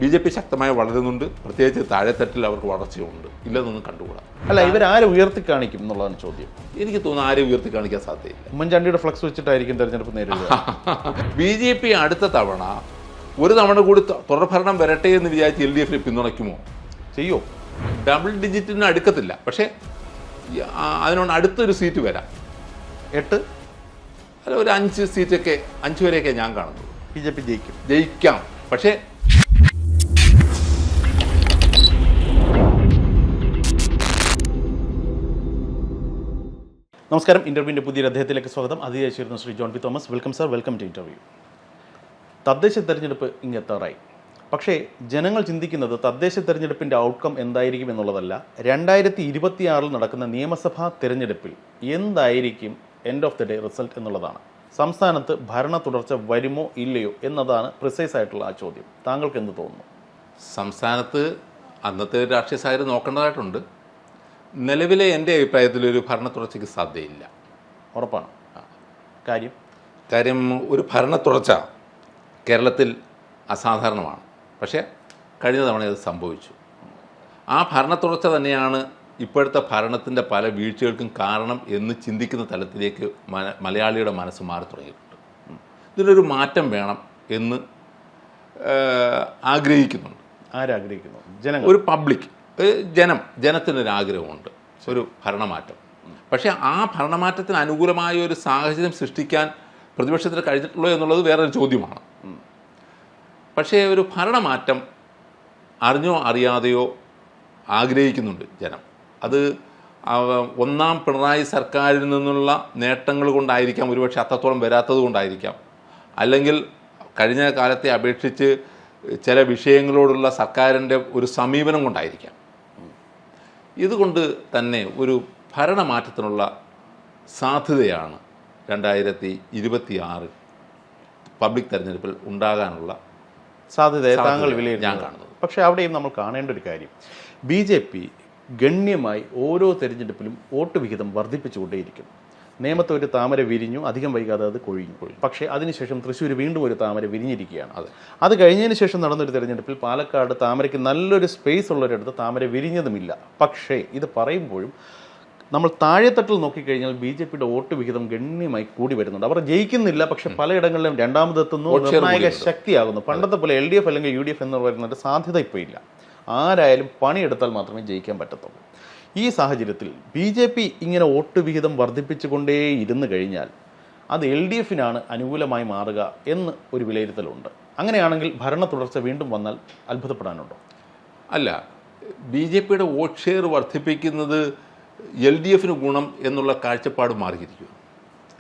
BJP ശക്തമായി വളരുന്നുണ്ട്. പ്രത്യേകിച്ച് താഴെത്തട്ടിൽ അവർക്ക് വളർച്ചയുണ്ട്. ഇല്ലെന്നൊന്നും കണ്ടുകൂടാ. അല്ല, ഇവരാരെ ഉയർത്തി കാണിക്കും എന്നുള്ളതാണ് ചോദ്യം. എനിക്ക് തോന്നുന്നു ആരെയും ഉയർത്തി കാണിക്കാൻ സാധ്യതയില്ല. ഉമ്മൻചാണ്ടിയുടെ ഫ്ലക്സ് വെച്ചിട്ടായിരിക്കും തെരഞ്ഞെടുപ്പ് നേരിടുക. BJP അടുത്ത തവണ ഒരു തവണ കൂടി തുടർഭരണം വരട്ടെ എന്ന് വിചാരിച്ച് LDF പിന്തുണയ്ക്കുമോ? ചെയ്യോ? ഡബിൾ ഡിജിറ്റിന് അടുക്കത്തില്ല, പക്ഷേ അതിനോട് അടുത്തൊരു സീറ്റ് വരാം. 8 അല്ല, ഒരു 5 സീറ്റൊക്കെ, 5 വരെയൊക്കെ ഞാൻ കാണുന്നത്. BJP ജയിക്കാം. പക്ഷേ നമസ്കാരം. ഇന്റർവ്യൂവിൻ്റെ പുതിയൊരു അദ്ദേഹത്തിലേക്ക് സ്വാഗതം. അതിഥിയായിരുന്നു Shri John P Thomas. Welcome sir, welcome to interview. തദ്ദേശ തെരഞ്ഞെടുപ്പ് ഇങ്ങെത്താറായി. പക്ഷേ ജനങ്ങൾ ചിന്തിക്കുന്നത് തദ്ദേശ തെരഞ്ഞെടുപ്പിൻ്റെ ഔട്ട്കം എന്തായിരിക്കും എന്നുള്ളതല്ല, 2026 നടക്കുന്ന നിയമസഭാ തെരഞ്ഞെടുപ്പിൽ എന്തായിരിക്കും end of the day result എന്നുള്ളതാണ്. സംസ്ഥാനത്ത് ഭരണ തുടർച്ച വരുമോ ഇല്ലയോ എന്നതാണ് പ്രിസൈസ് ആയിട്ടുള്ള ആ ചോദ്യം. താങ്കൾക്ക് എന്ത് തോന്നുന്നു? സംസ്ഥാനത്ത് അന്നത്തെ രാഷ്ട്രീയ സാഹചര്യം നോക്കേണ്ടതായിട്ടുണ്ട്. നിലവിലെ എൻ്റെ അഭിപ്രായത്തിൽ ഒരു ഭരണ തുടർച്ചയ്ക്ക് സാധ്യതയില്ല. ഉറപ്പാണ്. കാര്യം ഒരു ഭരണ തുടർച്ച കേരളത്തിൽ അസാധാരണമാണ്. പക്ഷേ കഴിഞ്ഞ തവണ അത് സംഭവിച്ചു. ആ ഭരണ തുടർച്ച തന്നെയാണ് ഇപ്പോഴത്തെ ഭരണത്തിൻ്റെ പല വീഴ്ചകൾക്കും കാരണം എന്ന് ചിന്തിക്കുന്ന തലത്തിലേക്ക് മലയാളിയുടെ മനസ്സ് മാറി തുടങ്ങിയിട്ടുണ്ട്. ഇതിലൊരു മാറ്റം വേണം എന്ന് ആഗ്രഹിക്കുന്നുണ്ട്. ആരാഗ്രഹിക്കുന്നു? ജനങ്ങൾ, ഒരു പബ്ലിക്, ജനത്തിനൊരാഗ്രഹമുണ്ട് ഒരു ഭരണമാറ്റം. പക്ഷേ ആ ഭരണമാറ്റത്തിന് അനുകൂലമായ ഒരു സാഹചര്യം സൃഷ്ടിക്കാൻ പ്രതിപക്ഷത്തിന് കഴിഞ്ഞിട്ടുള്ളൂ എന്നുള്ളത് വേറൊരു ചോദ്യമാണ്. പക്ഷേ ഒരു ഭരണമാറ്റം അറിഞ്ഞോ അറിയാതെയോ ആഗ്രഹിക്കുന്നുണ്ട് ജനം. അത് ഒന്നാം പിണറായി സർക്കാരിൽ നിന്നുള്ള നേട്ടങ്ങൾ കൊണ്ടായിരിക്കാം, ഒരുപക്ഷെ അത്രത്തോളം വരാത്തത് കൊണ്ടായിരിക്കാം, അല്ലെങ്കിൽ കഴിഞ്ഞ കാലത്തെ അപേക്ഷിച്ച് ചില വിഷയങ്ങളോടുള്ള സർക്കാരിൻ്റെ ഒരു സമീപനം കൊണ്ടായിരിക്കാം. ഇതുകൊണ്ട് തന്നെ ഒരു ഭരണമാറ്റത്തിനുള്ള സാധ്യതയാണ് 2026 പബ്ലിക് തെരഞ്ഞെടുപ്പിൽ ഉണ്ടാകാനുള്ള സാധ്യതയെ താങ്കൾ ഞാൻ കാണുന്നത്. പക്ഷേ അവിടെയും നമ്മൾ കാണേണ്ട ഒരു കാര്യം, BJP ഗണ്യമായി ഓരോ തെരഞ്ഞെടുപ്പിലും വോട്ട് വിഹിതം വർദ്ധിപ്പിച്ചുകൊണ്ടേയിരിക്കുന്നു. നേമത്തെ ഒരു താമര വിരിഞ്ഞു, അധികം വൈകാതെ അത് കൊഴിഞ്ഞു. പക്ഷേ അതിനുശേഷം തൃശ്ശൂർ വീണ്ടും ഒരു താമര വിരിഞ്ഞിരിക്കുകയാണ്. അത് കഴിഞ്ഞതിന് ശേഷം നടന്നൊരു തെരഞ്ഞെടുപ്പിൽ പാലക്കാട് താമരയ്ക്ക് നല്ലൊരു സ്പേസ് ഉള്ളൊരിടത്ത് താമര വിരിഞ്ഞതുമില്ല. പക്ഷേ ഇത് പറയുമ്പോഴും നമ്മൾ താഴെത്തട്ടിൽ നോക്കിക്കഴിഞ്ഞാൽ BJPയുടെ വോട്ട് വിഹിതം ഗണ്യമായി കൂടി വരുന്നുണ്ട്. അവർ ജയിക്കുന്നില്ല, പക്ഷെ പലയിടങ്ങളിലും രണ്ടാമതെത്തുന്നു, നിർണായക ശക്തിയാകുന്നു. പണ്ടത്തെ പോലെ LDF അല്ലെങ്കിൽ UDF എന്ന് പറയുന്നൊരു സാധ്യത ഇപ്പോൾ ഇല്ല. ആരായാലും പണിയെടുത്താൽ മാത്രമേ ജയിക്കാൻ പറ്റത്തുള്ളൂ. ഈ സാഹചര്യത്തിൽ BJP ഇങ്ങനെ വോട്ട് വിഹിതം വർദ്ധിപ്പിച്ചുകൊണ്ടേ ഇരുന്ന് കഴിഞ്ഞാൽ അത് LDFനാണ് അനുകൂലമായി മാറുക എന്ന് ഒരു വിലയിരുത്തലുണ്ട്. അങ്ങനെയാണെങ്കിൽ ഭരണ തുടർച്ച വീണ്ടും വന്നാൽ അത്ഭുതപ്പെടാനുണ്ടോ? അല്ല, BJPയുടെ വോട്ട് ഷെയർ വർദ്ധിപ്പിക്കുന്നത് LDFന് ഗുണം എന്നുള്ള കാഴ്ചപ്പാട് മാറിയിരിക്കും.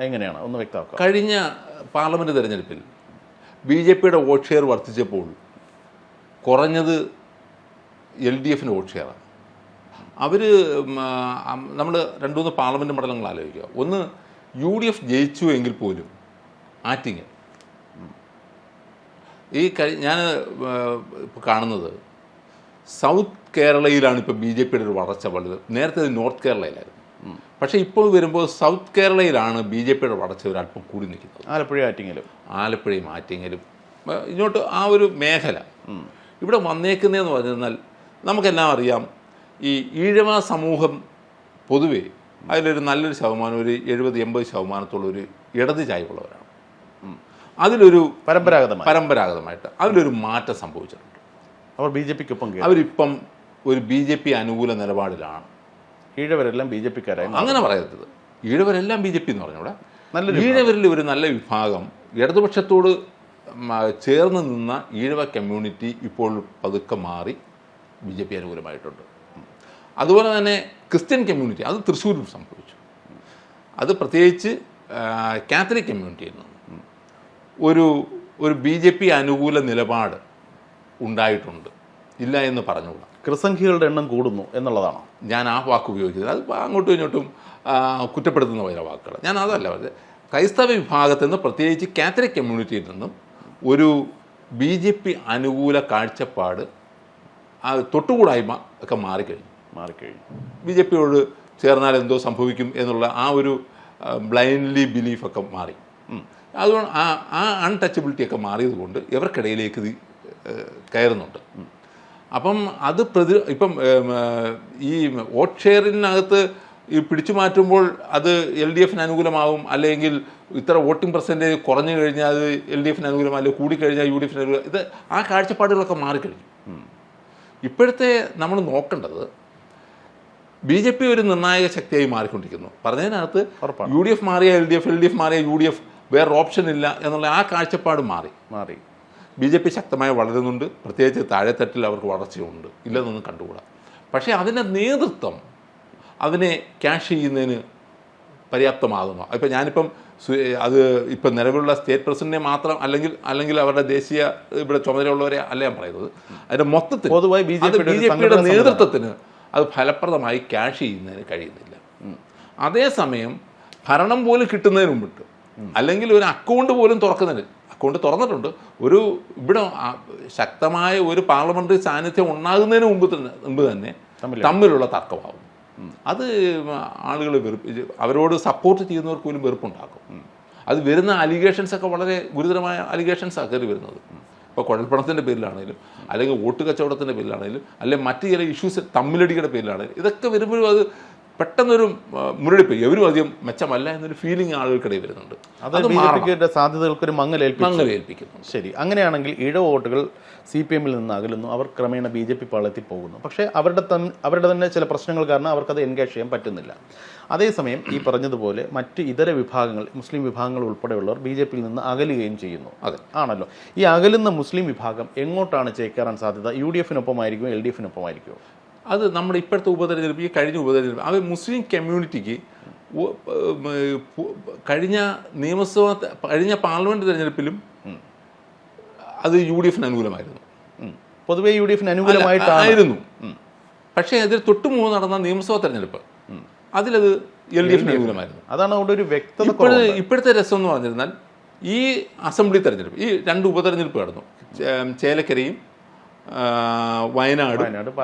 എങ്ങനെയാണ് ഒന്ന് വ്യക്തമാക്കുക? കഴിഞ്ഞ പാർലമെൻറ്റ് തെരഞ്ഞെടുപ്പിൽ BJPയുടെ വോട്ട് ഷെയർ വർദ്ധിച്ചപ്പോൾ കുറഞ്ഞത് LDFന് വോട്ട് ഷെയറാണ്. അവർ നമ്മൾ 2-3 പാർലമെൻറ്റ് മണ്ഡലങ്ങൾ ആലോചിക്കുക. ഒന്ന്, UDF ജയിച്ചു എങ്കിൽ പോലും ആറ്റിങ്ങൽ, ഞാൻ ഇപ്പോൾ കാണുന്നത് സൗത്ത് കേരളയിലാണ് ഇപ്പോൾ BJPയുടെ ഒരു വളർച്ച വലുത്. നേരത്തെ അത് നോർത്ത് കേരളയിലായിരുന്നു. പക്ഷേ ഇപ്പോൾ വരുമ്പോൾ സൗത്ത് കേരളയിലാണ് BJPയുടെ വളർച്ച ഒരല്പം കൂടി നിൽക്കുന്നത്. ആലപ്പുഴയും ആറ്റിങ്ങലും ഇങ്ങോട്ട് ആ ഒരു മേഖല ഇവിടെ വന്നേക്കുന്നതെന്ന് പറഞ്ഞാൽ നമുക്കെല്ലാം അറിയാം. ഈ ഈഴവ സമൂഹം പൊതുവേ അതിലൊരു നല്ലൊരു ശതമാനം, ഒരു 70-80% ഒരു ഇടത് ചായ്വുള്ളവരാണ്. അതിലൊരു പരമ്പരാഗതമായിട്ട് അതിലൊരു മാറ്റം സംഭവിച്ചിട്ടുണ്ട്. അവരിപ്പം ഒരു BJP അനുകൂല നിലപാടിലാണ്. ഈഴവരെല്ലാം BJPക്കാരായി അങ്ങനെ പറയരുത്. ഈഴവരെല്ലാം BJP എന്ന് പറഞ്ഞൂടെ. ഈഴവരിൽ ഒരു നല്ല വിഭാഗം ഇടതുപക്ഷത്തോട് ചേർന്ന് നിന്ന ഈഴവ കമ്മ്യൂണിറ്റി ഇപ്പോൾ പതുക്കെ മാറി BJP അനുകൂലമായിട്ടുണ്ട്. അതുപോലെ തന്നെ ക്രിസ്ത്യൻ കമ്മ്യൂണിറ്റി, അത് തൃശ്ശൂരിൽ സംഭവിച്ചു. അത് പ്രത്യേകിച്ച് കാത്തലിക് കമ്മ്യൂണിറ്റിയിൽ നിന്ന് ഒരു BJP അനുകൂല നിലപാട് ഉണ്ടായിട്ടുണ്ട്. ഇല്ല എന്ന് പറഞ്ഞുകൂടാ. ക്രിസംഖ്യകളുടെ എണ്ണം കൂടുന്നു എന്നുള്ളതാണോ ഞാൻ ആ വാക്ക് ഉപയോഗിക്കുന്നത്? അത് അങ്ങോട്ടും ഇങ്ങോട്ടും കുറ്റപ്പെടുത്തുന്ന വല്ല വാക്കുകൾ. ഞാൻ അതല്ല പറഞ്ഞത്. ക്രൈസ്തവ വിഭാഗത്തിൽ നിന്ന്, പ്രത്യേകിച്ച് കാത്തലിക് കമ്മ്യൂണിറ്റിയിൽ നിന്നും ഒരു BJP അനുകൂല കാഴ്ചപ്പാട്, തൊട്ടുകൂടായ്മ ഒക്കെ മാറിക്കഴിഞ്ഞു. BJPയോട് ചേർന്നാൽ എന്തോ സംഭവിക്കും എന്നുള്ള ആ ഒരു ബ്ലൈൻഡ്ലി ബിലീഫൊക്കെ മാറി. അതുകൊണ്ട് ആ അൺടച്ചബിലിറ്റി ഒക്കെ മാറിയത് കൊണ്ട് ഇവർക്കിടയിലേക്ക് ഇത് കയറുന്നുണ്ട്. അപ്പം അത് ഇപ്പം ഈ വോട്ട് ഷെയറിനകത്ത് ഈ പിടിച്ചു മാറ്റുമ്പോൾ അത് LDF അനുകൂലമാവും, അല്ലെങ്കിൽ ഇത്ര വോട്ടിംഗ് പെർസെൻറ്റേജ് കുറഞ്ഞു കഴിഞ്ഞാൽ അത് LDF അനുകൂലം, അല്ലെങ്കിൽ കൂടിക്കഴിഞ്ഞാൽ UDF അനുകൂലം. ഇത് ആ കാഴ്ചപ്പാടുകളൊക്കെ മാറിക്കഴിഞ്ഞു. ഇപ്പോഴത്തെ നമ്മൾ നോക്കേണ്ടത് BJP ഒരു നിർണായക ശക്തിയായി മാറിക്കൊണ്ടിരിക്കുന്നു. പറഞ്ഞതിനകത്ത് UDF മാറിയ LDF മാറിയ UDF വേറെ ഓപ്ഷൻ ഇല്ല എന്നുള്ള ആ കാഴ്ചപ്പാട് മാറി. BJP ശക്തമായി വളരുന്നുണ്ട്, പ്രത്യേകിച്ച് താഴെത്തട്ടിൽ അവർക്ക് വളർച്ചയുണ്ട്, ഇല്ലെന്നൊന്നും കണ്ടുകൂടാ. പക്ഷേ അതിൻ്റെ നേതൃത്വം അതിനെ ക്യാഷ് ചെയ്യുന്നതിന് പര്യാപ്തമാകുന്നു. ഇപ്പം ഞാനിപ്പം അത് ഇപ്പം നിലവിലുള്ള സ്റ്റേറ്റ് പ്രസിഡന്റിനെ മാത്രം അല്ലെങ്കിൽ അവരുടെ ദേശീയ ഇവിടെ ചുമതലയുള്ളവരെ അല്ല ഞാൻ പറയുന്നത്. അതിൻ്റെ മൊത്തത്തിൽ പൊതുവായി BJPയുടെ നേതൃത്വത്തിന് അത് ഫലപ്രദമായി ക്യാഷ് ചെയ്യുന്നതിന് കഴിയുന്നില്ല. അതേസമയം ഭരണം പോലും കിട്ടുന്നതിന് മുമ്പിട്ട്, അല്ലെങ്കിൽ ഒരു അക്കൗണ്ട് പോലും തുറക്കുന്നതിന്, അക്കൗണ്ട് തുറന്നിട്ടുണ്ട്, ഒരു ഇവിടെ ശക്തമായ ഒരു പാർലമെന്ററി സാന്നിധ്യം ഉണ്ടാകുന്നതിന് മുമ്പ് തന്നെ തമ്മിലുള്ള തർക്കമാകും. അത് ആളുകൾ അവരോട് സപ്പോർട്ട് ചെയ്യുന്നവർക്ക് പോലും വെറുപ്പുണ്ടാക്കും. അത് വരുന്ന അലിഗേഷൻസ് ഒക്കെ വളരെ ഗുരുതരമായ അലിഗേഷൻസാണ് കയറി വരുന്നത്. ഇപ്പോൾ കുഴൽപ്പണത്തിൻ്റെ പേരിലാണെങ്കിലും, അല്ലെങ്കിൽ വോട്ട് കച്ചവടത്തിൻ്റെ പേരിലാണെങ്കിലും, അല്ലെങ്കിൽ മറ്റ് ചില ഇഷ്യൂസ് തമ്മിലടിയുടെ പേരിലാണെങ്കിലും, ഇതൊക്കെ വരുമ്പോഴും അത് പെട്ടെന്നൊരു മുരടിപ്പ്, എവരും അധികം മെച്ചമല്ല എന്നൊരു ഫീലിംഗ് ആളുകൾക്കിടയിൽ വരുന്നുണ്ട്. അത് സാധ്യതകൾക്കൊരു മങ്ങലേൽപ്പിക്കുന്നു. ശരി, അങ്ങനെയാണെങ്കിൽ ഇടവ വോട്ടുകൾ CPM-ൽ നിന്ന് അകലുന്നു, അവർ ക്രമേണ BJP പാളയത്തിൽ പോകുന്നു. പക്ഷേ അവരുടെ തന്നെ ചില പ്രശ്നങ്ങൾ കാരണം അവർക്കത് എൻഗേജ് ചെയ്യാൻ പറ്റുന്നില്ല. അതേസമയം ഈ പറഞ്ഞതുപോലെ മറ്റ് ഇതര വിഭാഗങ്ങൾ, മുസ്ലിം വിഭാഗങ്ങൾ ഉൾപ്പെടെയുള്ളവർ BJP-ൽ നിന്ന് അകലുകയും ചെയ്യുന്നു. ആണല്ലോ. ഈ അകലുന്ന മുസ്ലിം വിഭാഗം എങ്ങോട്ടാണ് ചേക്കേറാൻ സാധ്യത? UDF-നൊപ്പമായിരിക്കുമോ LDF-നൊപ്പമായിരിക്കുമോ? അത് നമ്മുടെ ഇപ്പോഴത്തെ ഉപതെരഞ്ഞെടുപ്പ്, ഈ കഴിഞ്ഞ ഉപതെരഞ്ഞെടുപ്പ്, അത് മുസ്ലിം കമ്മ്യൂണിറ്റിക്ക് കഴിഞ്ഞ പാർലമെന്റ് തെരഞ്ഞെടുപ്പിലും അത് UDF-ന് അനുകൂലമായിരുന്നു. പൊതുവെ UDF-ന് അനുകൂലമായിട്ടായിരുന്നു. പക്ഷേ അതിൽ തൊട്ട് മുമ്പ് നടന്ന നിയമസഭാ തെരഞ്ഞെടുപ്പ് അതിലത് LDF-ന് അനുകൂലമായിരുന്നു. അതാണ് അവിടെ ഒരു വ്യക്തത. ഇപ്പോഴത്തെ രസം എന്ന് പറഞ്ഞിരുന്നാൽ ഈ അസംബ്ലി തെരഞ്ഞെടുപ്പ്, ഈ 2 ഉപതെരഞ്ഞെടുപ്പ് നടന്നു, ചേലക്കരയും വയനാടും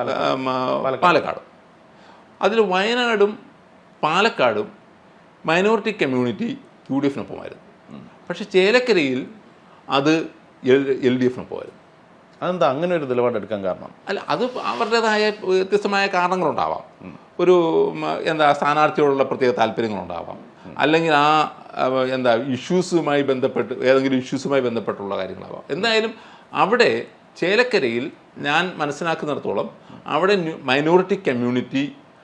പാലക്കാടും. അതിൽ വയനാടും പാലക്കാടും മൈനോറിറ്റി കമ്മ്യൂണിറ്റി UDF-നൊപ്പമായിരുന്നു. പക്ഷെ ചേലക്കരയിൽ അത് LDF-നൊപ്പമായിരുന്നു. അതെന്താ അങ്ങനെ ഒരു നിലപാടെടുക്കാൻ കാരണം? അല്ല, അത് അവരുടേതായ വ്യത്യസ്തമായ കാരണങ്ങളുണ്ടാവാം. ഒരു സ്ഥാനാർത്ഥിയോടുള്ള പ്രത്യേക താല്പര്യങ്ങളുണ്ടാവാം, അല്ലെങ്കിൽ ഇഷ്യൂസുമായി ബന്ധപ്പെട്ട് ഏതെങ്കിലും ഇഷ്യൂസുമായി ബന്ധപ്പെട്ടുള്ള കാര്യങ്ങളാവാം. എന്തായാലും അവിടെ ചേലക്കരയിൽ ഞാൻ മനസ്സിലാക്കുന്നിടത്തോളം അവിടെ മൈനോറിറ്റി കമ്മ്യൂണിറ്റി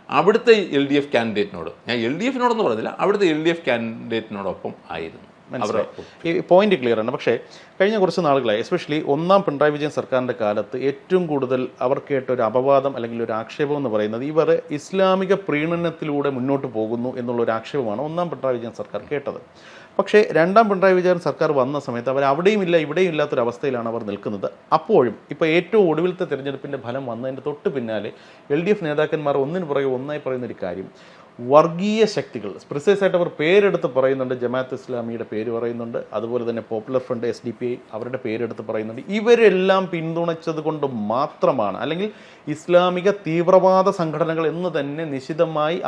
അവിടുത്തെ LDF കാൻഡിഡേറ്റിനോട്, ഞാൻ LDF-നോടെന്ന് പറഞ്ഞില്ല, അവിടുത്തെ LDF കാൻഡിഡേറ്റിനോടൊപ്പം ആയിരുന്നു. ഈ പോയിന്റ് ക്ലിയർ ആണ്. പക്ഷേ കഴിഞ്ഞ കുറച്ച് നാളുകളായി, എസ്പെഷ്യലി ഒന്നാം പിണറായി വിജയൻ സർക്കാരിൻ്റെ കാലത്ത് ഏറ്റവും കൂടുതൽ അവർ കേട്ട ഒരു അപവാദം അല്ലെങ്കിൽ ഒരു ആക്ഷേപം എന്ന് പറയുന്നത് ഇവർ ഇസ്ലാമിക പ്രീണനത്തിലൂടെ മുന്നോട്ട് പോകുന്നു എന്നുള്ളൊരു ആക്ഷേപമാണ് ഒന്നാം പിണറായി വിജയൻ സർക്കാർ കേട്ടത്. പക്ഷേ രണ്ടാം പിണറായി വിജയൻ സർക്കാർ വന്ന സമയത്ത് അവർ അവിടെയും ഇല്ല ഇവിടെയും ഇല്ലാത്തൊരവസ്ഥയിലാണ് അവർ നിൽക്കുന്നത്. അപ്പോഴും ഇപ്പോൾ ഏറ്റവും ഒടുവിലത്തെ തിരഞ്ഞെടുപ്പിൻ്റെ ഫലം വന്നതിൻ്റെ തൊട്ട് പിന്നാലെ LDF നേതാക്കന്മാർ ഒന്നിനു പുറകെ ഒന്നായി പറയുന്നൊരു കാര്യം, വർഗീയ ശക്തികൾ പ്രിസൈസായിട്ട് അവർ പേരെടുത്ത് പറയുന്നുണ്ട്. ജമാഅത്ത് ഇസ്ലാമിയുടെ പേര് പറയുന്നുണ്ട്, അതുപോലെ തന്നെ പോപ്പുലർ ഫ്രണ്ട് SDPI അവരുടെ പേരെടുത്ത് പറയുന്നുണ്ട്. ഇവരെല്ലാം പിന്തുണച്ചത് കൊണ്ട് മാത്രമാണ്, അല്ലെങ്കിൽ ഇസ്ലാമിക തീവ്രവാദ സംഘടനകൾ എന്ന് തന്നെ നിശിതമായി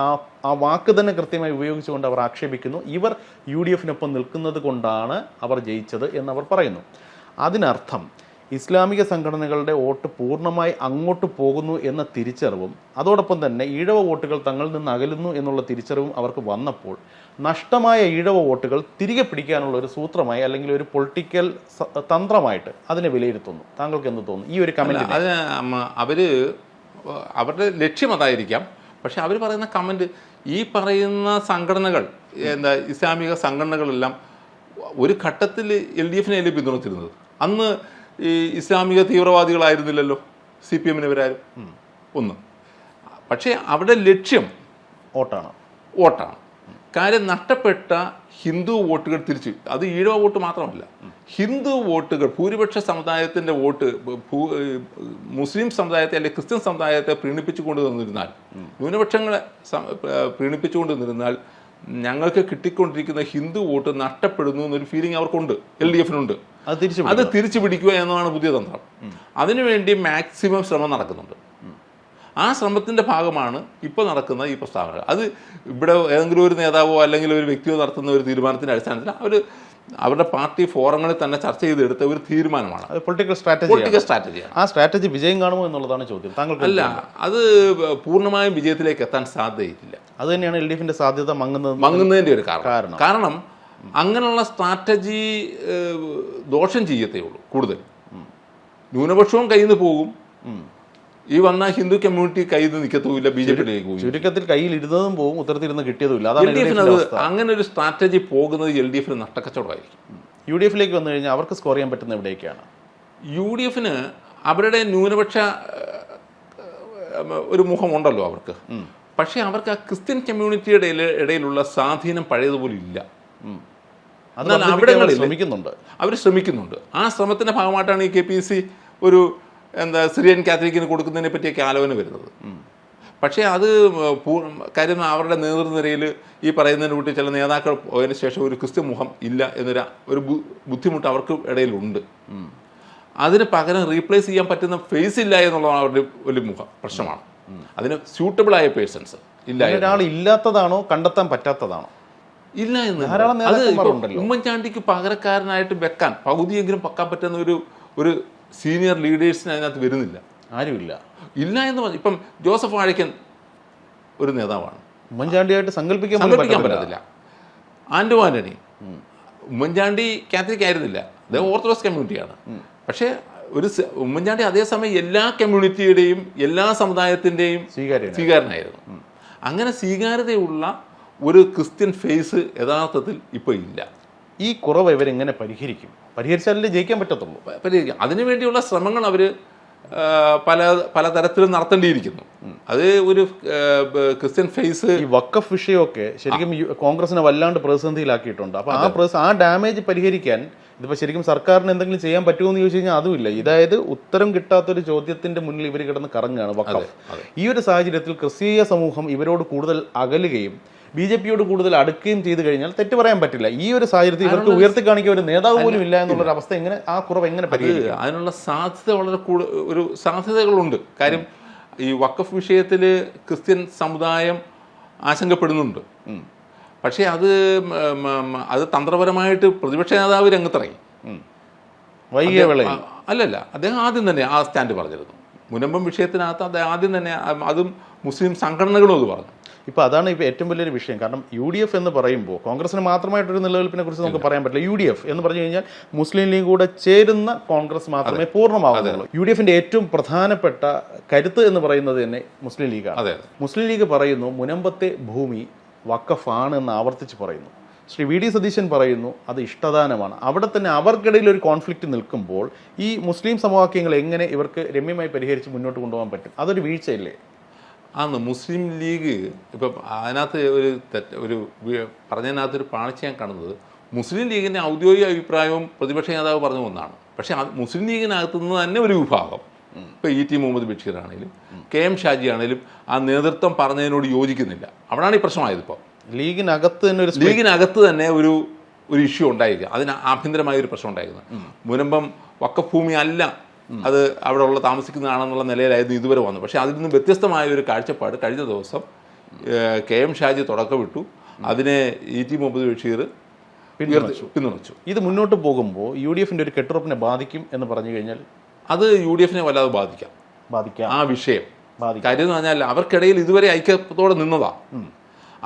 ആ വാക്ക് തന്നെ കൃത്യമായി ഉപയോഗിച്ചുകൊണ്ട് അവർ ആക്ഷേപിക്കുന്നു. ഇവർ UDF-നൊപ്പം നിൽക്കുന്നത് കൊണ്ടാണ് അവർ ജയിച്ചത് എന്നവർ പറയുന്നു. അതിനർത്ഥം ഇസ്ലാമിക സംഘടനകളുടെ വോട്ട് പൂർണ്ണമായി അങ്ങോട്ട് പോകുന്നു എന്ന തിരിച്ചറിവും അതോടൊപ്പം തന്നെ ഈഴവ വോട്ടുകൾ തങ്ങളിൽ നിന്ന് അകലുന്നു എന്നുള്ള തിരിച്ചറിവും അവർക്ക് വന്നപ്പോൾ നഷ്ടമായ ഈഴവ വോട്ടുകൾ തിരികെ പിടിക്കാനുള്ള ഒരു സൂത്രമായി അല്ലെങ്കിൽ ഒരു പൊളിറ്റിക്കൽ തന്ത്രമായിട്ട് അതിനെ വിലയിരുത്തുന്നു. താങ്കൾക്ക് എന്ത് തോന്നുന്നു ഈ ഒരു കമന്റ്? അത് അവരുടെ ലക്ഷ്യം അതായിരിക്കാം. പക്ഷെ അവർ പറയുന്ന കമന്റ്, ഈ പറയുന്ന സംഘടനകൾ ഇസ്ലാമിക സംഘടനകളെല്ലാം ഒരു ഘട്ടത്തിൽ LDF-നെ പിന്തുണച്ചിരുന്നത്. അന്ന് ഈ ഇസ്ലാമിക തീവ്രവാദികളായിരുന്നില്ലല്ലോ CPM-നിവരാരും ഒന്ന്. പക്ഷേ അവരുടെ ലക്ഷ്യം വോട്ടാണ്. കാര്യം നഷ്ടപ്പെട്ട ഹിന്ദു വോട്ടുകൾ തിരിച്ചു, അത് ഈഴവ വോട്ട് മാത്രമല്ല, ഹിന്ദു വോട്ടുകൾ, ഭൂരിപക്ഷ സമുദായത്തിൻ്റെ വോട്ട് മുസ്ലിം സമുദായത്തെ അല്ലെങ്കിൽ ക്രിസ്ത്യൻ സമുദായത്തെ പ്രീണിപ്പിച്ചുകൊണ്ട് നിന്നിരുന്നാൽ, ന്യൂനപക്ഷങ്ങളെ പ്രീണിപ്പിച്ചുകൊണ്ട് നിന്നിരുന്നാൽ ഞങ്ങൾക്ക് കിട്ടിക്കൊണ്ടിരിക്കുന്ന ഹിന്ദു വോട്ട് നഷ്ടപ്പെടുന്നു എന്നൊരു ഫീലിംഗ് അവർക്കുണ്ട്, LDF-നുണ്ട്. അത് തിരിച്ചു പിടിക്കുക എന്നതാണ് പുതിയ തന്ത്രം. അതിനുവേണ്ടി മാക്സിമം ശ്രമം നടക്കുന്നുണ്ട്. ആ ശ്രമത്തിൻ്റെ ഭാഗമാണ് ഇപ്പോൾ നടക്കുന്ന ഈ പ്രസ്താവന. അത് ഇവിടെ ഏതെങ്കിലും ഒരു നേതാവോ അല്ലെങ്കിൽ ഒരു വ്യക്തിയോ നടത്തുന്ന ഒരു തീരുമാനത്തിൻ്റെ അടിസ്ഥാനത്തിൽ അവർ അവരുടെ പാർട്ടി ഫോറങ്ങളിൽ തന്നെ ചർച്ച ചെയ്തെടുത്ത ഒരു തീരുമാനമാണ്. അത് പൊളിറ്റിക്കൽ സ്ട്രാറ്റജിയാണ്. ആ സ്ട്രാറ്റജി വിജയം കാണുമോ എന്നുള്ളതാണ് ചോദ്യം. താങ്കൾക്ക് അല്ല, അത് പൂർണ്ണമായും വിജയത്തിലേക്ക് എത്താൻ സാധ്യതയില്ല. അത് തന്നെയാണ് LDFന്റെ സാധ്യത മങ്ങുന്നതിൻ്റെ ഒരു കാരണം അങ്ങനെയുള്ള സ്ട്രാറ്റജി ദോഷം ചെയ്യത്തേ ഉള്ളൂ. കൂടുതൽ ന്യൂനപക്ഷവും കയ്യിൽ നിന്ന് പോകും, ഈ വന്ന ഹിന്ദു കമ്മ്യൂണിറ്റി കയ്യിൽ നിന്ന് നിൽക്കത്തുമില്ല, BJPയിലേക്ക് പോകും. ചുരുക്കത്തിൽ കയ്യിൽ ഇരുന്നതും പോകും, ഉത്തരത്തിരുന്ന് കിട്ടിയതുമില്ല. അതാണ് LDFന് അത് അങ്ങനെ ഒരു സ്ട്രാറ്റജി പോകുന്നത് LDFന് നഷ്ടക്കച്ചവടമായിരിക്കും. UDFിലേക്ക് വന്നു കഴിഞ്ഞാൽ അവർക്ക് സ്കോർ ചെയ്യാൻ പറ്റുന്ന എവിടേക്കാണ്? UDFന് അവരുടെ ന്യൂനപക്ഷ ഒരു മുഖമുണ്ടല്ലോ അവർക്ക്. പക്ഷേ അവർക്ക് ആ ക്രിസ്ത്യൻ കമ്മ്യൂണിറ്റിയുടെ ഇടയിലുള്ള സ്വാധീനം പഴയതുപോലെ ഇല്ല. എന്നാൽ അവിടങ്ങളിൽ അവർ ശ്രമിക്കുന്നുണ്ട്. ആ ശ്രമത്തിൻ്റെ ഭാഗമായിട്ടാണ് ഈ KPC ഒരു സിറിയൻ കാത്തലിക്കിന് കൊടുക്കുന്നതിനെ പറ്റിയൊക്കെ ആലോചന വരുന്നത്. പക്ഷേ അത് കാര്യം അവരുടെ നേതൃനിരയിൽ ഈ പറയുന്നതിന് കൂട്ടി ചില നേതാക്കൾ പോയതിന് ശേഷം ഒരു ക്രിസ്ത്യൻ മുഖം ഇല്ല എന്നൊരു ബുദ്ധിമുട്ട് അവർക്ക് ഇടയിലുണ്ട്. അതിന് പകരം റീപ്ലേസ് ചെയ്യാൻ പറ്റുന്ന ഫേസ് ഇല്ല എന്നുള്ളതാണ് അവരുടെ വലിയ പ്രശ്നമാണ്. അതിന് സ്യൂട്ടബിളായ പേഴ്സൺസ് ഇല്ല. ഒരാൾ ഇല്ലാത്തതാണോ കണ്ടെത്താൻ പറ്റാത്തതാണോ? ഇല്ല എന്ന്. അത് ഉമ്മൻചാണ്ടിക്ക് പകരക്കാരനായിട്ട് വെക്കാൻ പകുതിയെങ്കിലും വെക്കാൻ പറ്റുന്ന ഒരു സീനിയർ ലീഡേഴ്സിന് അതിനകത്ത് വരുന്നില്ല, ആരുമില്ല. ഇല്ല എന്ന് പറഞ്ഞു. ഇപ്പം ജോസഫ് വാഴക്കൻ ഒരു നേതാവാണ്, ഉമ്മൻചാണ്ടിയായിട്ട് സങ്കല്പിക്കാൻ പറ്റത്തില്ല. ആന്റോ ആന്റണി, ഉമ്മൻചാണ്ടി കാത്തലിക് ആയിരുന്നില്ല, അദ്ദേഹം ഓർത്തഡോക്സ് കമ്മ്യൂണിറ്റിയാണ്. പക്ഷേ ഉമ്മൻചാണ്ടി അതേസമയം എല്ലാ കമ്മ്യൂണിറ്റിയുടെയും എല്ലാ സമുദായത്തിൻ്റെയും സ്വീകാരനായിരുന്നു. അങ്ങനെ സ്വീകാര്യതയുള്ള ഒരു ക്രിസ്ത്യൻ ഫേസ് യഥാർത്ഥത്തിൽ ഇപ്പോൾ ഇല്ല. ഈ കുറവ് ഇവരെങ്ങനെ പരിഹരിക്കും? പരിഹരിച്ചാലേ ജയിക്കാൻ പറ്റത്തുള്ളൂ. പരിഹരിക്കും. അതിനുവേണ്ടിയുള്ള ശ്രമങ്ങൾ അവർ പലതരത്തിലും നടത്തേണ്ടിയിരിക്കുന്നു. അത് ഒരു ക്രിസ്ത്യൻ ഫേസ്. ഈ വഖഫ് വിഷയമൊക്കെ ശരിക്കും കോൺഗ്രസിനെ വല്ലാണ്ട് പ്രതിസന്ധിയിലാക്കിയിട്ടുണ്ട്. അപ്പോൾ ആ ഡാമേജ് പരിഹരിക്കാൻ ഇതിപ്പോൾ ശരിക്കും സർക്കാരിന് എന്തെങ്കിലും ചെയ്യാൻ പറ്റുമോ എന്ന് ചോദിച്ചു കഴിഞ്ഞാൽ അതുമില്ല. ഇതായത് ഉത്തരം കിട്ടാത്തൊരു ചോദ്യത്തിന്റെ മുന്നിൽ ഇവർ കിടന്ന് കറങ്ങുകയാണ് വഖഫ്. ഈ ഒരു സാഹചര്യത്തിൽ ക്രിസ്തീയ സമൂഹം ഇവരോട് കൂടുതൽ അകലുകയും BJPയോട് കൂടുതൽ അടുക്കുകയും ചെയ്തു കഴിഞ്ഞാൽ തെറ്റ് പറയാൻ പറ്റില്ല. ഈ ഒരു സാഹചര്യത്തിൽ ഇവർക്ക് ഉയർത്തി കാണിക്കാൻ ഒരു നേതാവ് പോലും ഇല്ല എന്നുള്ളൊരു അവസ്ഥ എങ്ങനെ, ആ കുറവ് എങ്ങനെ പരിഹരിക്കും? അതിനുള്ള സാധ്യത വളരെ ഒരു സാധ്യതകളുണ്ട്. കാര്യം ഈ വഖഫ് വിഷയത്തിൽ ക്രിസ്ത്യൻ സമുദായം ആശങ്കപ്പെടുന്നുണ്ട്. പക്ഷേ അത് തന്ത്രപരമായിട്ട് പ്രതിപക്ഷ നേതാവ് രംഗത്തിറങ്ങി. അല്ലല്ല, അദ്ദേഹം ആദ്യം തന്നെ ആ സ്റ്റാൻഡ് പറഞ്ഞിരുന്നു. മുനമ്പം വിഷയത്തിനകത്ത് അദ്ദേഹം ആദ്യം തന്നെ അതും മുസ്ലിം സംഘടനകളും അത് പറഞ്ഞു. ഇപ്പോൾ അതാണ് ഇപ്പോൾ ഏറ്റവും വലിയൊരു വിഷയം. കാരണം UDF എന്ന് പറയുമ്പോൾ കോൺഗ്രസിന് മാത്രമായിട്ടൊരു നിലനിൽപ്പിനെ കുറിച്ച് നമുക്ക് പറയാൻ പറ്റില്ല. UDF എന്ന് പറഞ്ഞു കഴിഞ്ഞാൽ മുസ്ലിം ലീഗ് കൂടെ ചേരുന്ന കോൺഗ്രസ് മാത്രമേ പൂർണ്ണമാകുന്നുള്ളൂ. UDFന്റെ ഏറ്റവും പ്രധാനപ്പെട്ട കരുത്ത് എന്ന് പറയുന്നത് തന്നെ മുസ്ലിം ലീഗാണ്. മുസ്ലിം ലീഗ് പറയുന്നു മുനമ്പത്തെ ഭൂമി വഖഫാണ് എന്ന് ആവർത്തിച്ച് പറയുന്നു. ശ്രീ VD സതീശൻ പറയുന്നു അത് ഇഷ്ടദാനമാണ്. അവിടെ തന്നെ അവർക്കിടയിൽ ഒരു കോൺഫ്ലിക്റ്റ് നിൽക്കുമ്പോൾ ഈ മുസ്ലിം സമവാക്യങ്ങൾ എങ്ങനെ ഇവർക്ക് രമ്യമായി പരിഹരിച്ച് മുന്നോട്ട് കൊണ്ടുപോകാൻ പറ്റും? അതൊരു വീഴ്ചയില്ലേ? ആന്ന്. മുസ്ലിം ലീഗ് ഇപ്പം അതിനകത്ത് ഒരു പറഞ്ഞതിനകത്തൊരു പാളിച്ച ഞാൻ കാണുന്നത്, മുസ്ലിം ലീഗിൻ്റെ ഔദ്യോഗിക അഭിപ്രായവും പ്രതിപക്ഷ നേതാവ് പറഞ്ഞു ഒന്നാണ്. പക്ഷേ മുസ്ലിം ലീഗിനകത്തു നിന്ന് തന്നെ ഒരു വിഭാഗം, ഇപ്പോൾ ET മുഹമ്മദ് ബഷീർ ആണെങ്കിലും KM ഷാജി ആണെങ്കിലും ആ നേതൃത്വം പറഞ്ഞതിനോട് യോജിക്കുന്നില്ല. അവിടെയാണ് ഈ പ്രശ്നമായത്. ഇപ്പോൾ ലീഗിനകത്ത് തന്നെ ഒരു ഇഷ്യൂ ഉണ്ടായിരിക്കുക, അതിന് ആഭ്യന്തരമായ ഒരു പ്രശ്നം ഉണ്ടായിരിക്കുന്നത്. മുനമ്പം വഖഫ് ഭൂമി അല്ല, അത് അവിടെ ഉള്ള താമസിക്കുന്നതാണെന്നുള്ള നിലയിലായിരുന്നു ഇതുവരെ വന്നു. പക്ഷേ അതിൽ നിന്ന് വ്യത്യസ്തമായ ഒരു കാഴ്ചപ്പാട് കഴിഞ്ഞ ദിവസം KM ഷാജി തുടക്കമിട്ടു. അതിനെ ET മുഹമ്മദ് ബഷീർ പിന്തുണച്ചു. ഇത് മുന്നോട്ട് പോകുമ്പോൾ UDFന്റെ ഒരു കെട്ടുറപ്പിനെ ബാധിക്കും എന്ന് പറഞ്ഞു കഴിഞ്ഞാൽ അത് UDFനെ വല്ലാതെ ബാധിക്കാം. ആ വിഷയം കാര്യം എന്ന് പറഞ്ഞാൽ അവർക്കിടയിൽ ഇതുവരെ ഐക്യത്തോടെ നിന്നതാണ്.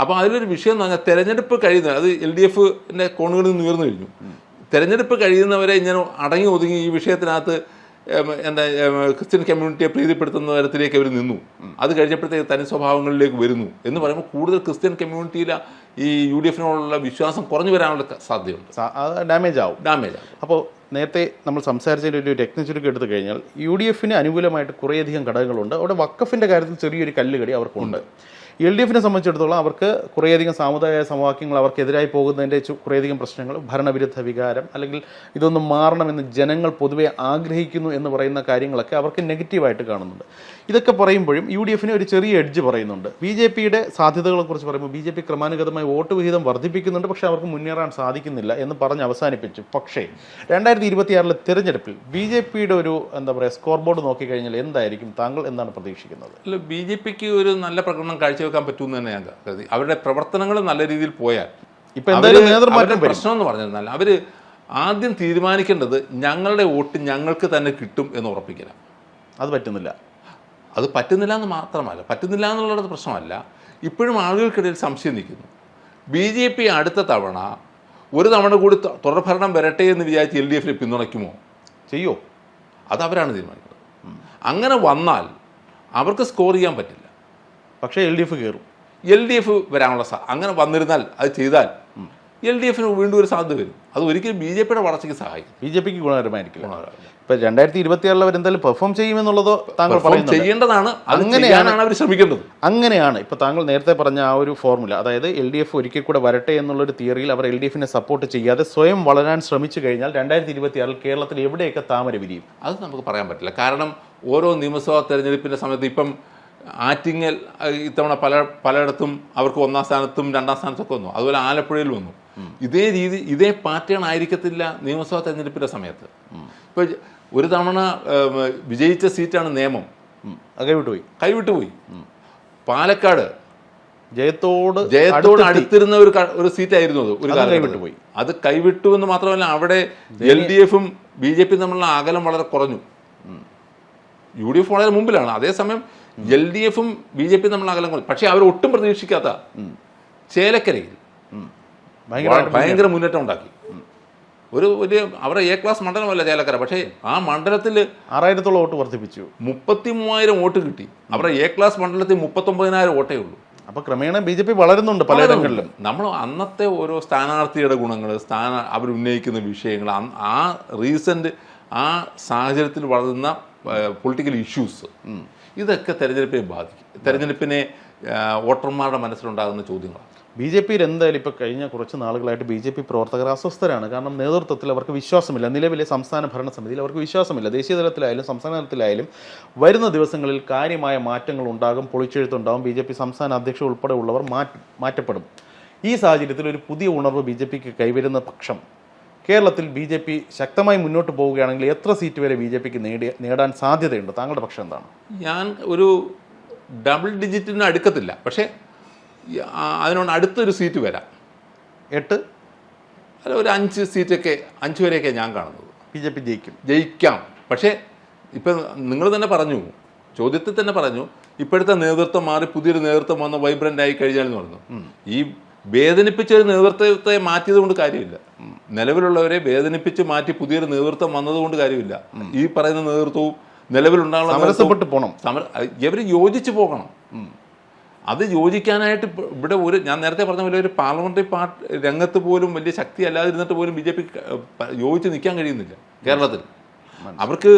അപ്പോൾ അതിലൊരു വിഷയം എന്ന് പറഞ്ഞാൽ തെരഞ്ഞെടുപ്പ് കഴിയുന്നത്, അത് LDFന്റെ കോണുകളിൽ നിന്ന് ഉയർന്നു കഴിഞ്ഞു. തെരഞ്ഞെടുപ്പ് കഴിയുന്നവരെ ഇങ്ങനെ അടങ്ങി ഒതുങ്ങി ഈ വിഷയത്തിനകത്ത് ക്രിസ്ത്യൻ കമ്മ്യൂണിറ്റിയെ പ്രീതിപ്പെടുത്തുന്ന തരത്തിലേക്ക് അവർ നിന്നു. അത് കഴിഞ്ഞപ്പോഴത്തേക്ക് തനി സ്വഭാവങ്ങളിലേക്ക് വരുന്നു എന്ന് പറയുമ്പോൾ കൂടുതൽ ക്രിസ്ത്യൻ കമ്മ്യൂണിറ്റിയിൽ ഈ UDFനോടുള്ള വിശ്വാസം കുറഞ്ഞു വരാനുള്ള സാധ്യതയുണ്ട്. ഡാമേജ് ആവും. അപ്പോൾ നേരത്തെ നമ്മൾ സംസാരിച്ചതിൽ ഒരു ടെക്നിക്കലൊക്കെ എടുത്തു കഴിഞ്ഞാൽ UDFന് അനുകൂലമായിട്ട് കുറേയധികം ഘടകങ്ങളുണ്ട്. അവിടെ വഖഫിൻ്റെ കാര്യത്തിൽ ചെറിയൊരു കല്ലുകടി അവർക്കുണ്ട്. LDFനെ സംബന്ധിച്ചിടത്തോളം അവർക്ക് കുറേയധികം സാമുദായിക സമവാക്യങ്ങൾ അവർക്കെതിരായി പോകുന്നതിൻ്റെ കുറേയധികം പ്രശ്നങ്ങൾ, ഭരണവിരുദ്ധ വികാരം, അല്ലെങ്കിൽ ഇതൊന്നും മാറണമെന്ന് ജനങ്ങൾ പൊതുവെ ആഗ്രഹിക്കുന്നു എന്ന് പറയുന്ന കാര്യങ്ങളൊക്കെ അവർക്ക് നെഗറ്റീവായിട്ട് കാണുന്നുണ്ട്. ഇതൊക്കെ പറയുമ്പോഴും UDFന് ഒരു ചെറിയ എഡ്ജ് പറയുന്നുണ്ട്. BJPയുടെ സാധ്യതകളെക്കുറിച്ച് പറയുമ്പോൾ BJP ക്രമാനുഗതമായി വോട്ട് വിഹിതം വർദ്ധിപ്പിക്കുന്നുണ്ട്, പക്ഷേ അവർക്ക് മുന്നേറാൻ സാധിക്കുന്നില്ല എന്ന് പറഞ്ഞ് അവസാനിപ്പിച്ചു. പക്ഷേ 2026 തിരഞ്ഞെടുപ്പിൽ BJPയുടെ ഒരു സ്കോർ ബോർഡ് നോക്കിക്കഴിഞ്ഞാൽ എന്തായിരിക്കും? താങ്കൾ എന്താണ് പ്രതീക്ഷിക്കുന്നത്? അല്ല, BJPക്ക് ഒരു നല്ല പ്രകടനം കാഴ്ചവെക്കാൻ പറ്റുമെന്ന് തന്നെ ഞാൻ കരുതി. അവരുടെ പ്രവർത്തനങ്ങൾ നല്ല രീതിയിൽ പോയാൽ ഇപ്പൊ എന്തായാലും നേതൃമാറ്റം അവരുടെ പ്രശ്നം എന്ന് പറഞ്ഞാൽ അവർ ആദ്യം തീരുമാനിക്കേണ്ടത് ഞങ്ങളുടെ വോട്ട് ഞങ്ങൾക്ക് തന്നെ കിട്ടും എന്ന് ഉറപ്പിക്കണം. അത് പറ്റുന്നില്ല. അത് പറ്റുന്നില്ല എന്ന് മാത്രമല്ല, പറ്റുന്നില്ല എന്നുള്ളത് പ്രശ്നമല്ല. ഇപ്പോഴും ആളുകൾക്കിടയിൽ സംശയം നിൽക്കുന്നു. BJP അടുത്ത തവണ ഒരു തവണ കൂടി തുടർഭരണം വരട്ടെ എന്ന് വിചാരിച്ച് LDF പിന്തുണയ്ക്കുമോ? ചെയ്യോ? അത് അവരാണ് തീരുമാനിക്കുന്നത്. അങ്ങനെ വന്നാൽ അവർക്ക് സ്കോർ ചെയ്യാൻ പറ്റില്ല. പക്ഷേ LDF കയറും. LDF വരാനുള്ള അങ്ങനെ വന്നിരുന്നാൽ അത് ചെയ്താൽ LDF വീണ്ടും ഒരു സാധ്യത വരും. അത് ഒരിക്കലും BJPയുടെ വളർച്ചയ്ക്ക് സഹായിക്കും. BJPക്ക് ഗുണകരമായിരിക്കില്ല. ഇപ്പൊ 2024 അവർ എന്തായാലും പെർഫോം ചെയ്യുമെന്നുള്ളതോ താങ്കൾ പറയുന്നത് ചെയ്യേണ്ടതാണ്. അങ്ങനെയാണ് അവർ ശ്രമിക്കേണ്ടത്. അങ്ങനെയാണ് ഇപ്പൊ താങ്കൾ നേരത്തെ പറഞ്ഞ ആ ഒരു ഫോർമുല, അതായത് LDF ഒരിക്കൽ കൂടെ വരട്ടെ എന്നുള്ളൊരു തിയറിയിൽ അവർ LDFനെ സപ്പോർട്ട് ചെയ്യാതെ സ്വയം വളരാൻ ശ്രമിച്ചു കഴിഞ്ഞാൽ 2026 കേരളത്തിൽ എവിടെയൊക്കെ താമര വിരിയും? അത് നമുക്ക് പറയാൻ പറ്റില്ല. കാരണം ഓരോ നിയമസഭാ തെരഞ്ഞെടുപ്പിന്റെ സമയത്ത് ഇപ്പം ആറ്റിങ്ങൽ ഇത്തവണ പലയിടത്തും അവർക്ക് 1ാം സ്ഥാനത്തും 2ാം സ്ഥാനത്തൊക്കെ വന്നു. അതുപോലെ ആലപ്പുഴയിൽ വന്നു. ഇതേ പാറ്റേൺ ആയിരിക്കത്തില്ല നിയമസഭാ തെരഞ്ഞെടുപ്പിന്റെ സമയത്ത്. ഇപ്പൊ ഒരു തവണ വിജയിച്ച സീറ്റാണ് നേമം, കൈവിട്ടു പോയി. പാലക്കാട് ജയത്തോട് അടുത്തിരുന്ന ഒരു സീറ്റായിരുന്നു അത് ഒരു കാലഘട്ടത്തിൽ പോയി. അത് കൈവിട്ടു എന്ന് മാത്രമല്ല, അവിടെ LDFും BJPയും തമ്മിലുള്ള അകലം വളരെ കുറഞ്ഞു. UDF വളരെ മുമ്പിലാണ്. അതേസമയം LDFും BJPയും തമ്മിലുള്ള അകലം കുറഞ്ഞു. പക്ഷെ അവർ ഒട്ടും പ്രതീക്ഷിക്കാത്ത ചേലക്കരയിൽ ഭയങ്കര മുന്നേറ്റം ഉണ്ടാക്കി. ഒരു വലിയ അവരുടെ A ക്ലാസ് മണ്ഡലമല്ല ചേലക്കര, പക്ഷേ ആ മണ്ഡലത്തിൽ 6000 വോട്ട് വർദ്ധിപ്പിച്ചു. 33,000 വോട്ട് കിട്ടി. അവരുടെ A ക്ലാസ് മണ്ഡലത്തിൽ 39,000 വോട്ടേ ഉള്ളൂ. അപ്പോൾ ക്രമേണ BJP വളരുന്നുണ്ട് പലയിടങ്ങളിലും. നമ്മൾ അന്നത്തെ ഓരോ സ്ഥാനാർത്ഥിയുടെ ഗുണങ്ങൾ, അവരുന്നയിക്കുന്ന വിഷയങ്ങൾ, ആ റീസെന്റ് ആ സാഹചര്യത്തിൽ വളരുന്ന പൊളിറ്റിക്കൽ ഇഷ്യൂസ്, ഇതൊക്കെ തെരഞ്ഞെടുപ്പിനെ ബാധിക്കും. തെരഞ്ഞെടുപ്പിനെ വോട്ടർമാരുടെ മനസ്സിലുണ്ടാകുന്ന ചോദ്യങ്ങളാണ്. BJPയിൽ എന്തായാലും ഇപ്പോൾ കഴിഞ്ഞ കുറച്ച് നാളുകളായിട്ട് BJP പ്രവർത്തകർ അസ്വസ്ഥരാണ്. കാരണം നേതൃത്വത്തിൽ അവർക്ക് വിശ്വാസമില്ല. നിലവിലെ സംസ്ഥാന ഭരണസമിതിയിൽ അവർക്ക് വിശ്വാസമില്ല. ദേശീയ തലത്തിലായാലും സംസ്ഥാന തലത്തിലായാലും വരുന്ന ദിവസങ്ങളിൽ കാര്യമായ മാറ്റങ്ങൾ ഉണ്ടാകും, പൊളിച്ചെഴുത്തുണ്ടാകും. BJP സംസ്ഥാന അധ്യക്ഷൻ ഉൾപ്പെടെ ഉള്ളവർ മാറ്റപ്പെടും. ഈ സാഹചര്യത്തിൽ ഒരു പുതിയ ഉണർവ് BJPക്ക് കൈവരുന്ന പക്ഷം കേരളത്തിൽ BJP ശക്തമായി മുന്നോട്ട് പോവുകയാണെങ്കിൽ എത്ര സീറ്റ് വരെ BJPക്ക് നേടാൻ സാധ്യതയുണ്ട്? താങ്കളുടെ പക്ഷം എന്താണ്? ഞാൻ ഒരു ഡബിൾ ഡിജിറ്റിന് അടുക്കത്തില്ല, പക്ഷേ അതിനോട് അടുത്തൊരു സീറ്റ് വരാം. 8 അല്ല, ഒരു 5 സീറ്റൊക്കെ, 5 വരെയൊക്കെ ഞാൻ കാണുന്നത്. BJP ജയിക്കാം. പക്ഷേ ഇപ്പം നിങ്ങൾ തന്നെ പറഞ്ഞു, ചോദ്യത്തിൽ തന്നെ പറഞ്ഞു, ഇപ്പോഴത്തെ നേതൃത്വം മാറി പുതിയൊരു നേതൃത്വം വന്ന് വൈബ്രൻ്റ് ആയി കഴിഞ്ഞാലെന്ന് പറഞ്ഞു. ഈ വേദനിപ്പിച്ചൊരു നേതൃത്വത്തെ മാറ്റിയത് കൊണ്ട് കാര്യമില്ല. നിലവിലുള്ളവരെ വേദനിപ്പിച്ച് മാറ്റി പുതിയൊരു നേതൃത്വം വന്നതുകൊണ്ട് കാര്യമില്ല. ഈ പറയുന്ന നേതൃത്വവും നിലവിലുണ്ടാകുന്ന ഇവർ യോജിച്ച് പോകണം. അത് യോജിക്കാനായിട്ട് ഇവിടെ ഞാൻ നേരത്തെ പറഞ്ഞ പോലെ ഒരു പാർലമെന്ററി രംഗത്ത് പോലും വലിയ ശക്തി അല്ലാതിരുന്നിട്ട് പോലും BJP യോജിച്ച് നിൽക്കാൻ കഴിയുന്നില്ല കേരളത്തിൽ. അവർക്ക്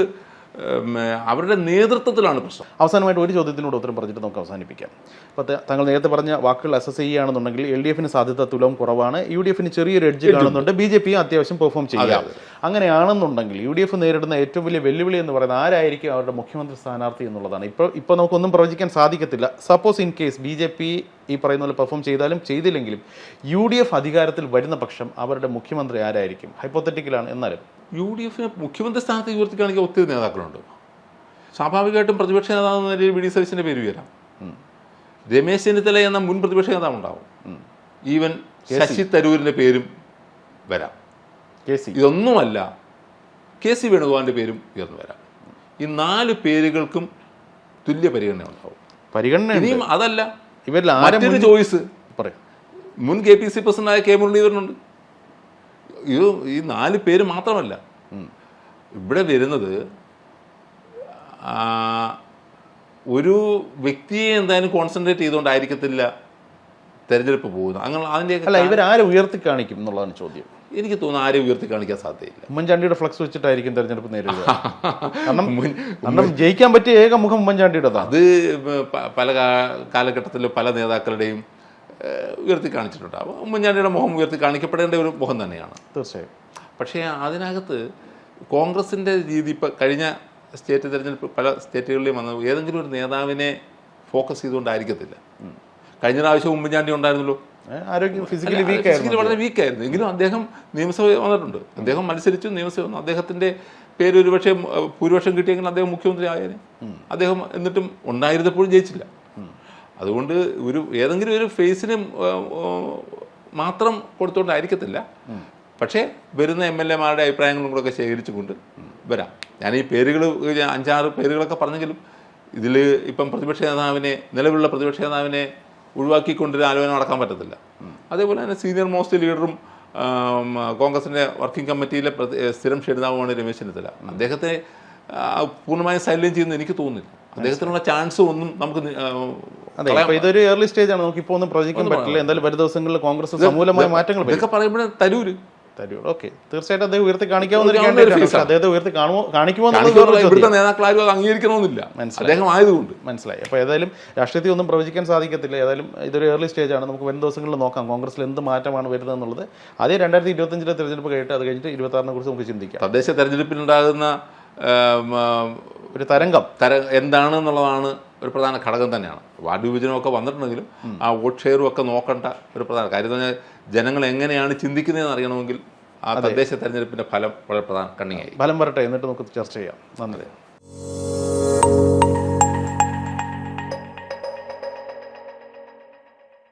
അവരുടെ നേതൃത്വത്തിലാണ് പ്രശ്നം. അവസാനമായിട്ട് ഒരു ചോദ്യത്തിനോട് ഉത്തരം പറഞ്ഞിട്ട് നമുക്ക് അവസാനിപ്പിക്കാം. അപ്പോൾ താങ്കൾ നേരത്തെ പറഞ്ഞ വാക്കുകൾ അസസ് ചെയ്യുകയാണെന്നുണ്ടെങ്കിൽ LDFന് സാധ്യത തുലവും കുറവാണ്, UDFന് ചെറിയൊരു എഡ്ജ് കാണുന്നുണ്ട്, BJP അത്യാവശ്യം പെർഫോം ചെയ്യാം. അങ്ങനെയാണെന്നുണ്ടെങ്കിൽ UDF നേരിടുന്ന ഏറ്റവും വലിയ വെല്ലുവിളി എന്ന് പറയുന്നത് ആരായിരിക്കും അവരുടെ മുഖ്യമന്ത്രി സ്ഥാനാർത്ഥി എന്നുള്ളതാണ്. ഇപ്പോൾ നമുക്കൊന്നും പ്രവചിക്കാൻ സാധിക്കത്തില്ല. സപ്പോസ് ഇൻ കേസ് BJP ഈ പറയുന്ന പോലെ പെർഫോം ചെയ്താലും ചെയ്തില്ലെങ്കിലും UDF അധികാരത്തിൽ വരുന്ന പക്ഷം അവരുടെ മുഖ്യമന്ത്രി ആരായിരിക്കും? ഹൈപ്പോത്തറ്റിക്കലാണ്. എന്നാലും UDFന് മുഖ്യമന്ത്രി സ്ഥാനത്ത് ഉയർത്തി കാണിക്കാൻ ഒത്തിരി നേതാക്കളുണ്ട്. സ്വാഭാവികമായിട്ടും പ്രതിപക്ഷ നേതാവ് എന്ന നിലയിൽ VD സതീശൻ്റെ പേര് വരാം. രമേശ് ചെന്നിത്തല എന്ന മുൻ പ്രതിപക്ഷ നേതാവ് ഉണ്ടാവും. ഈവൻ ശശി തരൂരിൻ്റെ പേരും വരാം. ഇതൊന്നുമല്ല, KC വേണുഗോപാലിൻ്റെ പേരും ഉയർന്നു വരാം. ഈ 4 പേരുകൾക്കും തുല്യ പരിഗണന ഉണ്ടാവും. ഇനിയും അതല്ല, മറ്റൊരു ചോയ്സ് മുൻ KPC പ്രസിഡന്റായ K മുരളീധരനുണ്ട്. ഈ 4 പേര് മാത്രമല്ല ഇവിടെ വരുന്നത്. ഒരു വ്യക്തിയെ എന്തായാലും കോൺസെൻട്രേറ്റ് ചെയ്തുകൊണ്ടായിരിക്കത്തില്ല തെരഞ്ഞെടുപ്പ് പോകുന്നത്. അങ്ങനെ അതിൻ്റെ ഇവരാരെ ഉയർത്തി കാണിക്കും എന്നുള്ളതാണ് ചോദ്യം. എനിക്ക് തോന്നുന്നു ആരെയും ഉയർത്തി കാണിക്കാൻ സാധ്യതയില്ല. ഉമ്മൻചാണ്ടിയുടെ ഫ്ലക്സ് വെച്ചിട്ടായിരിക്കും തെരഞ്ഞെടുപ്പ് നേരിടുക. കാരണം ജയിക്കാൻ പറ്റിയ ഏക മുഖം ഉമ്മൻചാണ്ടിയുടെ. അത് പല കാലഘട്ടത്തിലും പല നേതാക്കളുടെയും ഉയർത്തി കാണിച്ചിട്ടുണ്ട്. അപ്പോൾ ഉമ്മൻചാണ്ടിയുടെ മുഖം ഉയർത്തി കാണിക്കപ്പെടേണ്ട ഒരു മുഖം തന്നെയാണ് തീർച്ചയായും. പക്ഷേ അതിനകത്ത് കോൺഗ്രസിൻ്റെ രീതി ഇപ്പോൾ കഴിഞ്ഞ സ്റ്റേറ്റ് തെരഞ്ഞെടുപ്പ് പല സ്റ്റേറ്റുകളിലും വന്നത് ഏതെങ്കിലും ഒരു നേതാവിനെ ഫോക്കസ് ചെയ്തുകൊണ്ടായിരിക്കത്തില്ല. കഴിഞ്ഞ പ്രാവശ്യം ഉമ്മൻചാണ്ടി ഉണ്ടായിരുന്നല്ലോ, ഫിസിക്കലി വളരെ വീക്കായിരുന്നു. എങ്കിലും അദ്ദേഹം നിയമസഭ വന്നിട്ടുണ്ട്. അദ്ദേഹം മത്സരിച്ചു, നിയമസഭ വന്നു. അദ്ദേഹത്തിൻ്റെ പേര് ഒരുപക്ഷെ ഭൂരിപക്ഷം കിട്ടിയെങ്കിൽ അദ്ദേഹം മുഖ്യമന്ത്രി ആയേനെ. അദ്ദേഹം എന്നിട്ടും ഉണ്ടായിരുന്നപ്പോഴും ജയിച്ചില്ല. അതുകൊണ്ട് ഏതെങ്കിലും ഒരു ഫേസിന് മാത്രം കൊടുത്തുകൊണ്ടായിരിക്കത്തില്ല. പക്ഷേ വരുന്ന MLA-മാരുടെ അഭിപ്രായങ്ങളും കൂടെയൊക്കെ ശേഖരിച്ചുകൊണ്ട് വരാം. ഞാൻ ഈ പേരുകൾ 5-6 പേരുകളൊക്കെ പറഞ്ഞെങ്കിലും ഇതിൽ ഇപ്പം നിലവിലുള്ള പ്രതിപക്ഷ നേതാവിനെ ഒഴിവാക്കിക്കൊണ്ടൊരു ആലോചന നടക്കാൻ പറ്റത്തില്ല. അതേപോലെ തന്നെ സീനിയർ മോസ്റ്റ് ലീഡറും കോൺഗ്രസിൻ്റെ വർക്കിംഗ് കമ്മിറ്റിയിലെ സ്ഥിരം ക്ഷണിതാവുമാണ് രമേശ് ചെന്നിത്തല. അദ്ദേഹത്തെ പൂർണ്ണമായും സൈലന്റ് ചെയ്യുന്നത് എനിക്ക് തോന്നുന്നില്ല. അദ്ദേഹത്തിനുള്ള ചാൻസ് ഒന്നും നമുക്ക് അതെ, ഇതൊരു ഏർലി സ്റ്റേജ് ആണ്, നമുക്ക് ഇപ്പോൾ ഒന്നും പ്രവചിക്കാൻ പറ്റില്ല. എന്തായാലും വരും ദിവസങ്ങളിൽ കോൺഗ്രസ് സമൂലമായ മാറ്റങ്ങൾ ഇതൊക്കെ പറയുമ്പോൾ തരൂര് ഓക്കെ, തീർച്ചയായിട്ടും അദ്ദേഹം ഉയർത്തി കാണിക്കാവുന്ന അദ്ദേഹത്തെ ഉയർത്തി കാണിക്കുമോ ഇവിടുത്തെ നേതാക്കളാരും അത് അംഗീകരിക്കണമെന്നില്ല, അദ്ദേഹം ആയതുകൊണ്ട്. മനസ്സിലായി. അപ്പോൾ ഏതായാലും രാഷ്ട്രീയത്തിൽ ഒന്നും പ്രവചിക്കാൻ സാധിക്കത്തില്ല. ഏതായാലും ഇതൊരു ഏർലി സ്റ്റേജ് ആണ്. നമുക്ക് വരും ദിവസങ്ങളിൽ നോക്കാം കോൺഗ്രസിൽ എന്ത് മാറ്റമാണ് വരുന്നത് എന്നുള്ളത്. അതേ 2025 തെരഞ്ഞെടുപ്പ് കഴിയിട്ട് അത് കഴിഞ്ഞിട്ട് 26 കുറിച്ച് നമുക്ക് ചിന്തിക്കാം. തദ്ദേശ തെരഞ്ഞെടുപ്പിലുണ്ടാകുന്ന ഒരു തരംഗം എന്താണെന്നുള്ളതാണ് ഒരു പ്രധാന ഘടകം തന്നെയാണ്. വാർഡ് വിഭജനമൊക്കെ വന്നിട്ടുണ്ടെങ്കിലും ആ വോട്ട് ഷെയറും ഒക്കെ നോക്കേണ്ട ഒരു പ്രധാന കാര്യം തന്നെ ജനങ്ങൾ എങ്ങനെയാണ് ചിന്തിക്കുന്നതെന്ന് അറിയണമെങ്കിൽ ആ തദ്ദേശ തെരഞ്ഞെടുപ്പിന്റെ ഫലം വളരെ പ്രധാന കണ്ണിയായി. ഫലം വരട്ടെ, എന്നിട്ട് നമുക്ക് ചർച്ച ചെയ്യാം. നന്ദി.